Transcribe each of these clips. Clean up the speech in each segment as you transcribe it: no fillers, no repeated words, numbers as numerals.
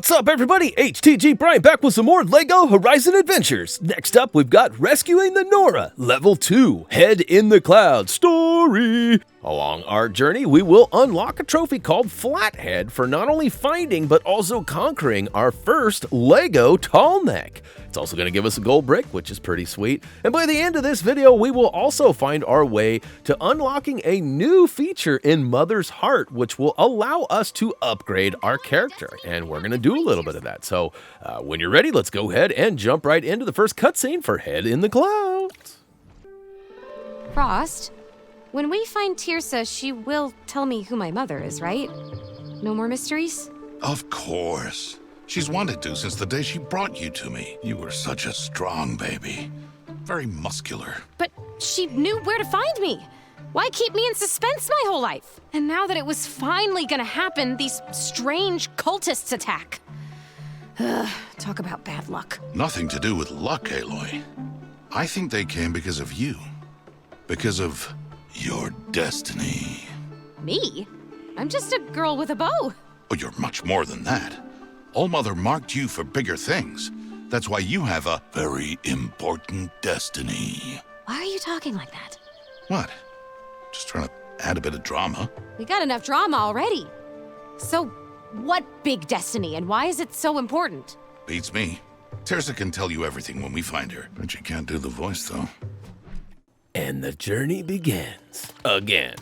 What's up, everybody? HTG Brian back with some more LEGO Horizon Adventures. Next up, we've got Rescuing the Nora, Level 2, Head in the Clouds story. Along our journey, we will unlock a trophy called Flathead for not only finding, but also conquering our first LEGO tallneck. It's also going to give us a gold brick, which is pretty sweet. And by the end of this video, we will also find our way to unlocking a new feature in Mother's Heart, which will allow us to upgrade our character. And we're going to do a little bit of that. So when you're ready, let's go ahead and jump right into the first cutscene for Head in the Clouds. Frost, when we find Tirsa, she will tell me who my mother is, right? No more mysteries? Of course. She's wanted to since the day she brought you to me. You were such a strong baby. Very muscular. But she knew where to find me. Why keep me in suspense my whole life? And now that it was finally gonna happen, these strange cultists attack. Talk about bad luck. Nothing to do with luck, Aloy. I think they came because of you. Because of your destiny. Me? I'm just a girl with a bow. Oh, you're much more than that. All-Mother marked you for bigger things. That's why you have a very important destiny. Why are you talking like that? What? Just trying to add a bit of drama. We got enough drama already. So, what big destiny, and why is it so important? Beats me. Tirsa can tell you everything when we find her. But she can't do the voice, though. And the journey begins again.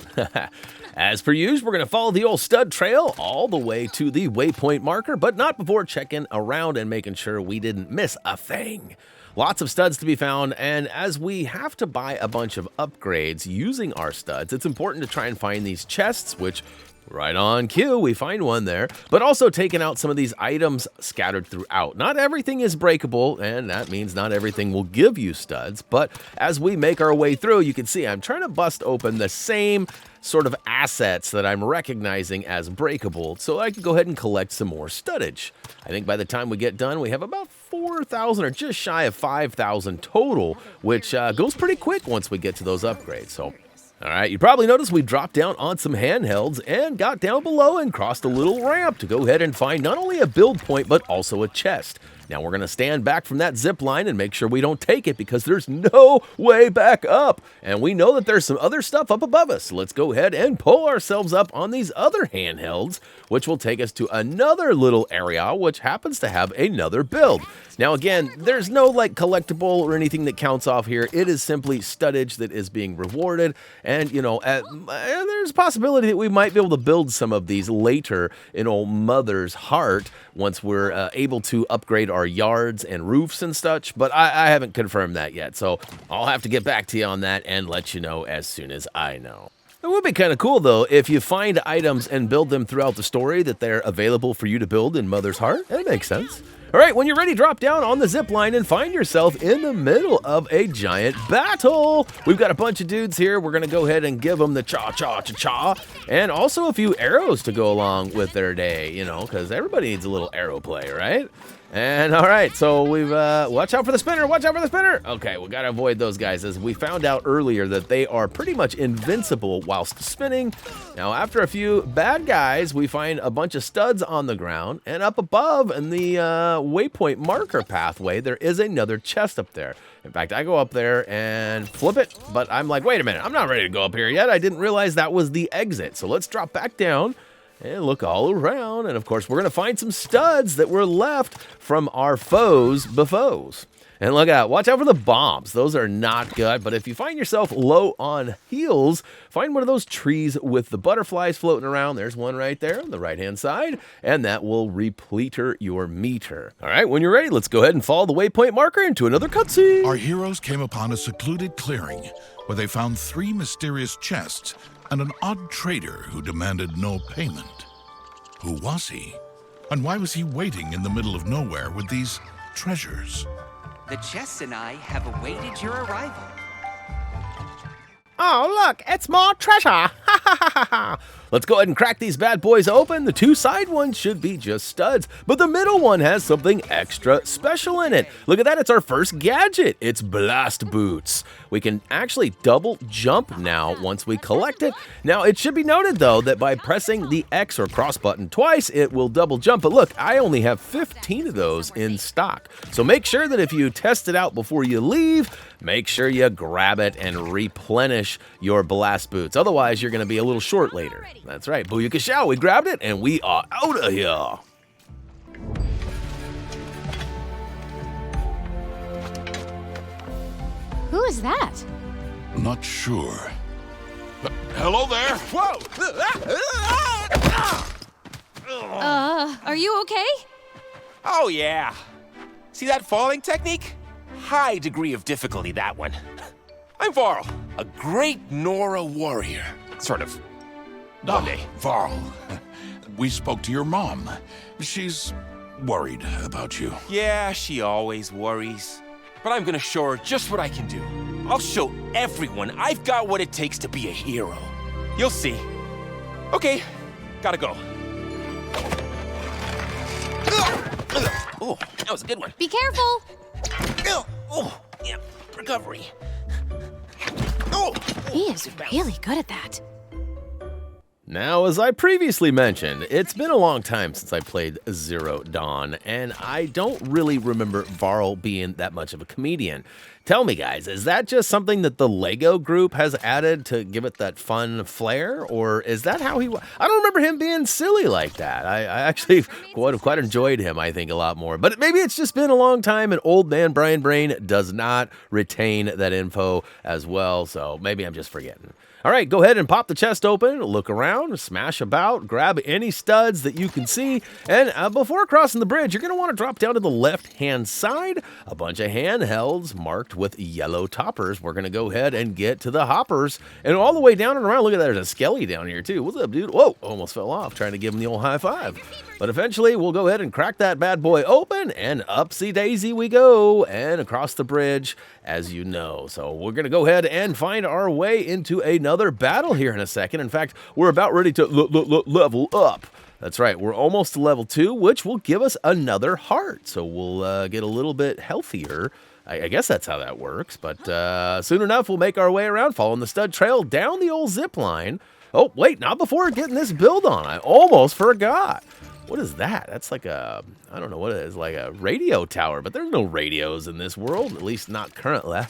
As per usual, we're going to follow the old stud trail all the way to the waypoint marker, but not before checking around and making sure we didn't miss a thing. Lots of studs to be found, and as we have to buy a bunch of upgrades using our studs, it's important to try and find these chests, which right on cue, we find one there, but also taking out some of these items scattered throughout. Not everything is breakable, and that means not everything will give you studs, but as we make our way through, you can see I'm trying to bust open the same sort of assets that I'm recognizing as breakable, so I can go ahead and collect some more studdage. I think by the time we get done, we have about 4,000 or just shy of 5,000 total, which goes pretty quick once we get to those upgrades, so... All right, you probably noticed we dropped down on some handhelds and got down below and crossed a little ramp to go ahead and find not only a build point, but also a chest. Now we're going to stand back from that zip line and make sure we don't take it because there's no way back up. And we know that there's some other stuff up above us. So let's go ahead and pull ourselves up on these other handhelds, which will take us to another little area, which happens to have another build. Now again, there's no like collectible or anything that counts off here. It is simply studdage that is being rewarded. And you know, there's a possibility that we might be able to build some of these later in old Mother's Heart once we're able to upgrade our yards and roofs and such, but I haven't confirmed that yet, so I'll have to get back to you on that and let you know as soon as I know. It would be kind of cool, though, if you find items and build them throughout the story that they're available for you to build in Mother's Heart. That makes sense. All right, when you're ready, drop down on the zip line and find yourself in the middle of a giant battle. We've got a bunch of dudes here. We're going to go ahead and give them the cha-cha-cha-cha, and also a few arrows to go along with their day, you know, because everybody needs a little arrow play, right? And all right, so we've, watch out for the spinner, watch out for the spinner. Okay, we got to avoid those guys, as we found out earlier that they are pretty much invincible whilst spinning. Now, after a few bad guys, we find a bunch of studs on the ground, and up above in the waypoint marker pathway, there is another chest up there. In fact, I go up there and flip it, but I'm like, wait a minute, I'm not ready to go up here yet. I didn't realize that was the exit. So let's drop back down and look all around, and of course, we're going to find some studs that were left from our foes' befoes. And look out, watch out for the bombs. Those are not good, but if you find yourself low on heals, find one of those trees with the butterflies floating around. There's one right there on the right-hand side, and that will repleter your meter. All right, when you're ready, let's go ahead and follow the waypoint marker into another cutscene. Our heroes came upon a secluded clearing where they found 3 mysterious chests and an odd trader who demanded no payment. Who was he? And why was he waiting in the middle of nowhere with these treasures? The chests and I have awaited your arrival. Oh, look, it's more treasure. Ha ha ha Let's go ahead and crack these bad boys open. The two side ones should be just studs, but the middle one has something extra special in it. Look at that, it's our first gadget. It's blast boots. We can actually double jump now once we collect it. Now, it should be noted though that by pressing the X or cross button twice, it will double jump. But look, I only have 15 of those in stock. So make sure that if you test it out before you leave, make sure you grab it and replenish your blast boots. Otherwise, you're going to be a little short later. That's right. Booyakasha, we grabbed it and we are out of here. Who is that? Not sure. Hello there. Whoa! Are you okay? Oh, yeah. See that falling technique? High degree of difficulty, that one. I'm Varl, a great Nora warrior. Sort of. One day. Varl. We spoke to your mom. She's worried about you. Yeah, she always worries. But I'm gonna show her just what I can do. I'll show everyone I've got what it takes to be a hero. You'll see. Okay, gotta go. Oh, that was a good one. Be careful. Oh, yeah, recovery. Oh, He is really good at that. Now, as I previously mentioned, it's been a long time since I played Zero Dawn, and I don't really remember Varl being that much of a comedian. Tell me, guys, is that just something that the LEGO group has added to give it that fun flair, or is that how he was? I don't remember him being silly like that. I actually quite enjoyed him, I think, a lot more. But maybe it's just been a long time, and old man Brian Brain does not retain that info as well, so maybe I'm just forgetting. All right, go ahead and pop the chest open, look around, smash about, grab any studs that you can see, and before crossing the bridge, you're going to want to drop down to the left-hand side. A bunch of handhelds marked with yellow toppers. We're going to go ahead and get to the hoppers, and all the way down and around, look at that, there's a skelly down here too. What's up, dude? Whoa, almost fell off trying to give him the old high five. But eventually, we'll go ahead and crack that bad boy open, and upsy-daisy we go, and across the bridge, as you know. So we're going to go ahead and find our way into another battle here in a second. In fact, we're about ready to level up. That's right, we're almost to level 2, which will give us another heart. So we'll get a little bit healthier. I guess that's how that works. But soon enough, we'll make our way around, following the stud trail down the old zip line. Oh, wait, not before getting this build on. I almost forgot. What is that? That's like a, I don't know what it is, like a radio tower, but there's no radios in this world, at least not currently.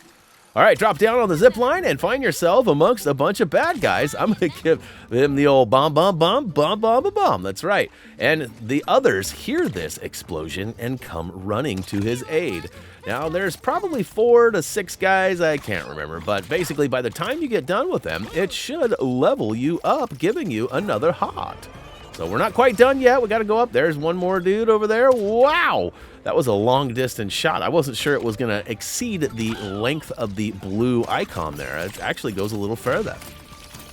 All right, drop down on the zip line and find yourself amongst a bunch of bad guys. I'm going to give them the old bomb, bomb, bomb, bomb, bomb, bomb, bomb. That's right. And the others hear this explosion and come running to his aid. Now, there's probably 4 to 6 guys, I can't remember, but basically by the time you get done with them, it should level you up, giving you another heart. So we're not quite done yet. We got to go up. There's one more dude over there. Wow. That was a long distance shot. I wasn't sure it was going to exceed the length of the blue icon there. It actually goes a little further.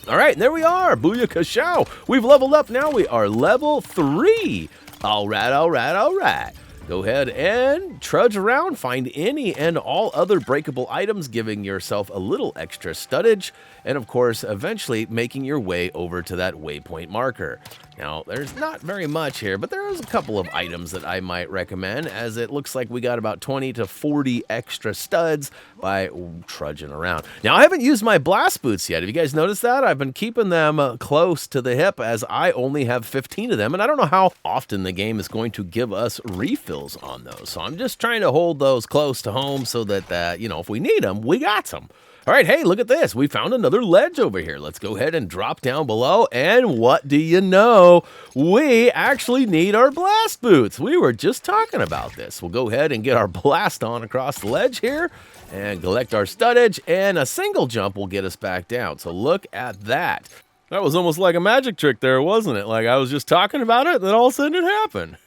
All right, and there we are. Booyakasha. We've leveled up now. We are level 3. All right, all right, all right. Go ahead and trudge around, find any and all other breakable items, giving yourself a little extra studdage, and of course, eventually making your way over to that waypoint marker. Now, there's not very much here, but there's a couple of items that I might recommend, as it looks like we got about 20 to 40 extra studs by trudging around. Now, I haven't used my blast boots yet. Have you guys noticed that? I've been keeping them close to the hip, as I only have 15 of them, and I don't know how often the game is going to give us refills on those. So I'm just trying to hold those close to home so that, you know, if we need them, we got some. All right, hey, look at this. We found another ledge over here. Let's go ahead and drop down below. And what do you know? We actually need our blast boots. We were just talking about this. We'll go ahead and get our blast on across the ledge here and collect our studdage. And a single jump will get us back down. So look at that. That was almost like a magic trick there, wasn't it? Like I was just talking about it, and then all of a sudden it happened.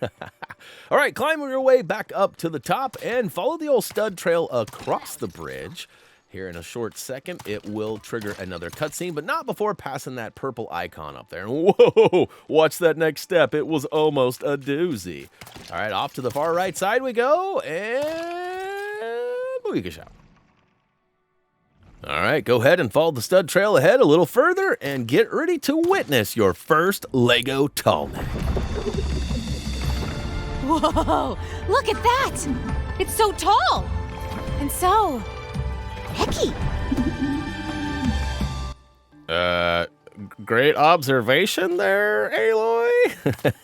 All right, climbing your way back up to the top and follow the old stud trail across the bridge. Here in a short second, it will trigger another cutscene, but not before passing that purple icon up there. And whoa, watch that next step. It was almost a doozy. All right, off to the far right side we go, and booyakasha. All right, go ahead and follow the stud trail ahead a little further and get ready to witness your first Lego tallneck. Whoa, look at that! It's so tall! And so necky. Great observation there, Aloy.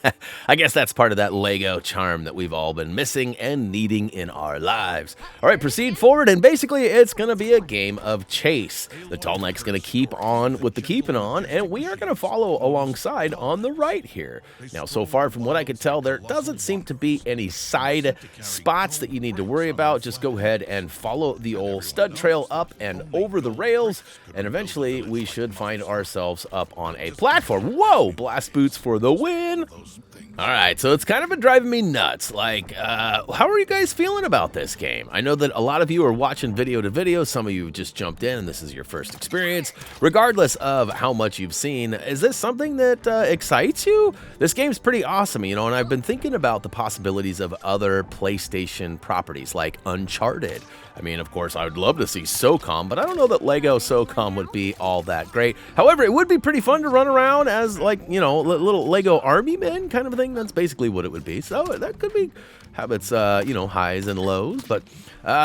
I guess that's part of that Lego charm that we've all been missing and needing in our lives. All right, proceed forward, and basically it's going to be a game of chase. The tallneck's going to keep on with the keeping on, and we are going to follow alongside on the right here. Now, so far from what I could tell, there doesn't seem to be any side spots that you need to worry about. Just go ahead and follow the old stud trail up and over the rails, and eventually we should find ourselves up on a platform. Whoa, blast boots for the win. All right, so it's kind of been driving me nuts. Like, how are you guys feeling about this game? I know that a lot of you are watching video to video. Some of you just jumped in and this is your first experience. Regardless of how much you've seen, is this something that excites you? This game's pretty awesome, you know, and I've been thinking about the possibilities of other PlayStation properties like Uncharted. I mean, of course, I would love to see SOCOM, but I don't know that Lego SOCOM would be all that great. However, it would be pretty fun to run around as, like, you know, little Lego army men kind of a thing. That's basically what it would be. So that could be have its, you know, highs and lows. But,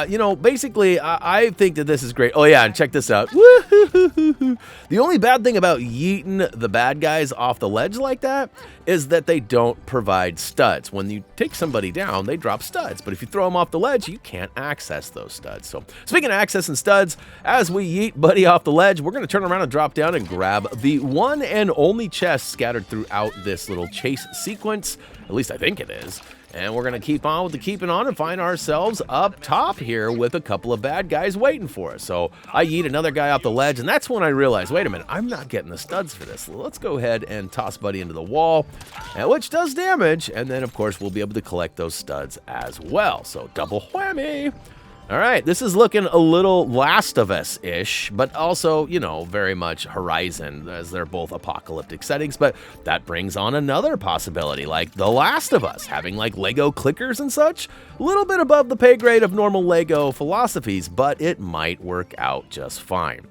you know, basically, I think that this is great. Oh, yeah, and check this out. Woo-hoo-hoo-hoo-hoo. The only bad thing about yeeting the bad guys off the ledge like that is that they don't provide studs. When you take somebody down, they drop studs. But if you throw them off the ledge, you can't access those studs. So speaking of accessing studs, as we yeet Buddy off the ledge, we're going to turn around and drop down and grab the one and only chest scattered throughout this little chase sequence. At least I think it is. And we're going to keep on with the keeping on and find ourselves up top here with a couple of bad guys waiting for us. So I yeet another guy off the ledge, and that's when I realized, wait a minute, I'm not getting the studs for this. Let's go ahead and toss Buddy into the wall, which does damage. And then, of course, we'll be able to collect those studs as well. So double whammy. All right, this is looking a little Last of Us-ish, but also, you know, very much Horizon, as they're both apocalyptic settings. But that brings on another possibility, like The Last of Us, having like Lego clickers and such. A little bit above the pay grade of normal Lego philosophies, but it might work out just fine.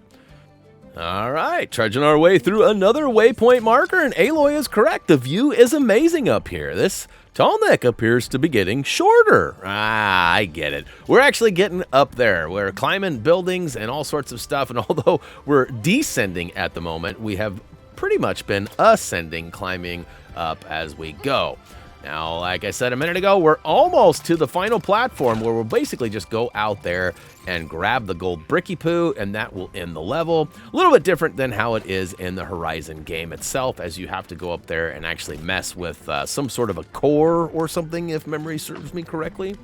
All right, trudging our way through another waypoint marker, and Aloy is correct. The view is amazing up here. This tallneck appears to be getting shorter. I get it. We're actually getting up there. We're climbing buildings and all sorts of stuff, and although we're descending at the moment, we have pretty much been ascending, climbing up as we go. Now, like I said a minute ago, we're almost to the final platform where we'll basically just go out there and grab the gold bricky poo, and that will end the level. A little bit different than how it is in the Horizon game itself, as you have to go up there and actually mess with some sort of a core or something, if memory serves me correctly.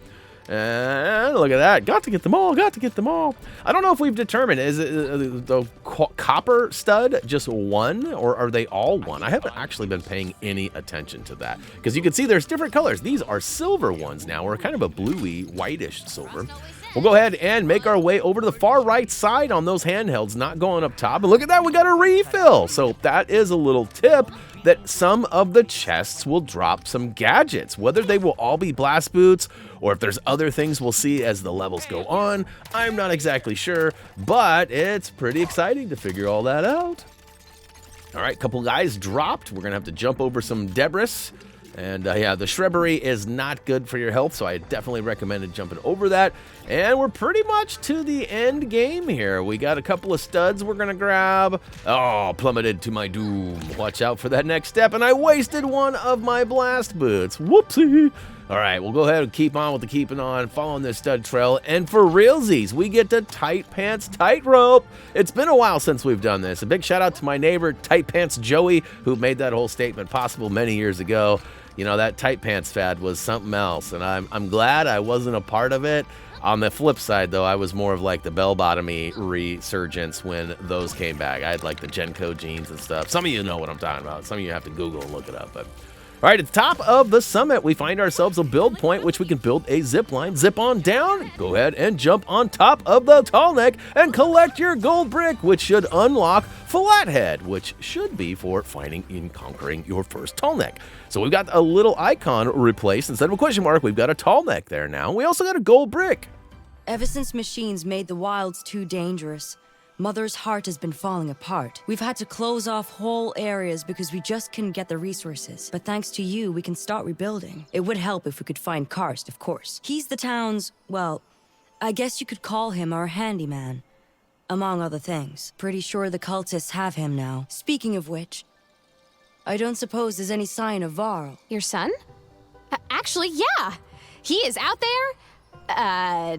And look at that. Got to get them all. Got to get them all. I don't know if we've determined, is it the copper stud just one, or are they all one? I haven't actually been paying any attention to that, because you can see there's different colors. These are silver ones now, or kind of a bluey, whitish silver. We'll go ahead and make our way over to the far right side on those handhelds, not going up top. And look at that, we got a refill. So that is a little tip that some of the chests will drop some gadgets. Whether they will all be blast boots or if there's other things we'll see as the levels go on, I'm not exactly sure, but it's pretty exciting to figure all that out. All right, couple guys dropped. We're gonna have to jump over some debris. And yeah, the shrubbery is not good for your health, so I definitely recommended jumping over that. And we're pretty much to the end game here. We got a couple of studs we're gonna grab. Oh, plummeted to my doom. Watch out for that next step, and I wasted one of my blast boots. Whoopsie. All right, we'll go ahead and keep on with the keeping on, following this stud trail. And for realsies, we get to Tight Pants Tightrope. It's been a while since we've done this. A big shout out to my neighbor, Tight Pants Joey, who made that whole statement possible many years ago. You know, that tight pants fad was something else, and I'm glad I wasn't a part of it. On the flip side, though, I was more of like the bell-bottomy resurgence when those came back. I had like the Genco jeans and stuff. Some of you know what I'm talking about. Some of you have to Google and look it up. But all right, at the top of the summit, we find ourselves a build point, which we can build a zip line. Zip on down, go ahead and jump on top of the tallneck and collect your gold brick, which should unlock Flathead, which should be for finding and conquering your first tallneck. So we've got a little icon replaced. Instead of a question mark, we've got a tallneck there now. We also got a gold brick. Ever since machines made the wilds too dangerous, Mother's heart has been falling apart. We've had to close off whole areas because we just couldn't get the resources. But thanks to you, we can start rebuilding. It would help if we could find Karst, of course. He's the town's, well, I guess you could call him our handyman. Among other things. Pretty sure the cultists have him now. Speaking of which, I don't suppose there's any sign of Varl. Your son? Actually, yeah. He is out there,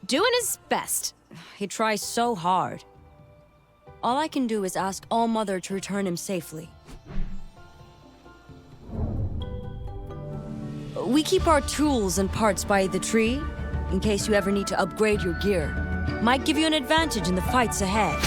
doing his best. He tries so hard. All I can do is ask All-Mother to return him safely. We keep our tools and parts by the tree, in case you ever need to upgrade your gear. Might give you an advantage in the fights ahead.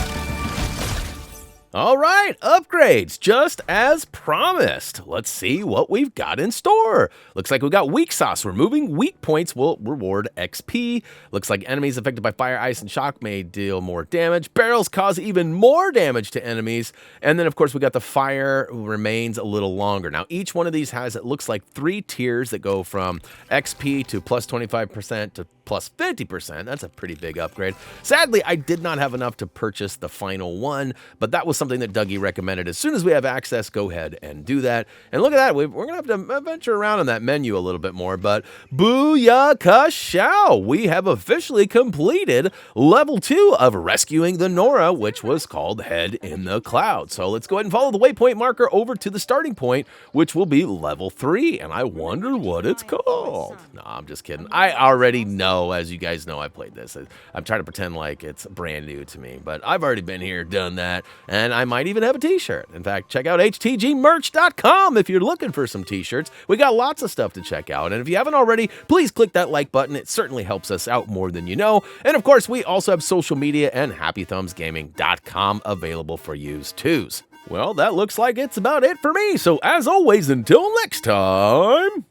All right, upgrades, just as promised. Let's see what we've got in store. Looks like we got weak sauce. Removing weak points will reward XP. Looks like enemies affected by fire, ice, and shock may deal more damage. Barrels cause even more damage to enemies. And then, of course, we got the fire remains a little longer. Now, each one of these has, it looks like, 3 tiers that go from XP to plus 25% to plus 50%. That's a pretty big upgrade. Sadly, I did not have enough to purchase the final one, but that was something that Dougie recommended. As soon as we have access, go ahead and do that. And look at that, we're going to have to venture around in that menu a little bit more, but booyakashow! We have officially completed level 2 of rescuing the Nora, which was called Head in the Cloud. So let's go ahead and follow the waypoint marker over to the starting point, which will be level 3, and I wonder what it's called. No, I'm just kidding. I already know. As you guys know, I played this. I'm trying to pretend like it's brand new to me, but I've already been here, done that, and I might even have a t-shirt. In fact, check out HTGmerch.com if you're looking for some t-shirts. We got lots of stuff to check out, and if you haven't already, please click that like button. It certainly helps us out more than you know. And of course, we also have social media and HappyThumbsGaming.com available for use too. Well, that looks like it's about it for me. So as always, until next time,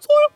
see ya.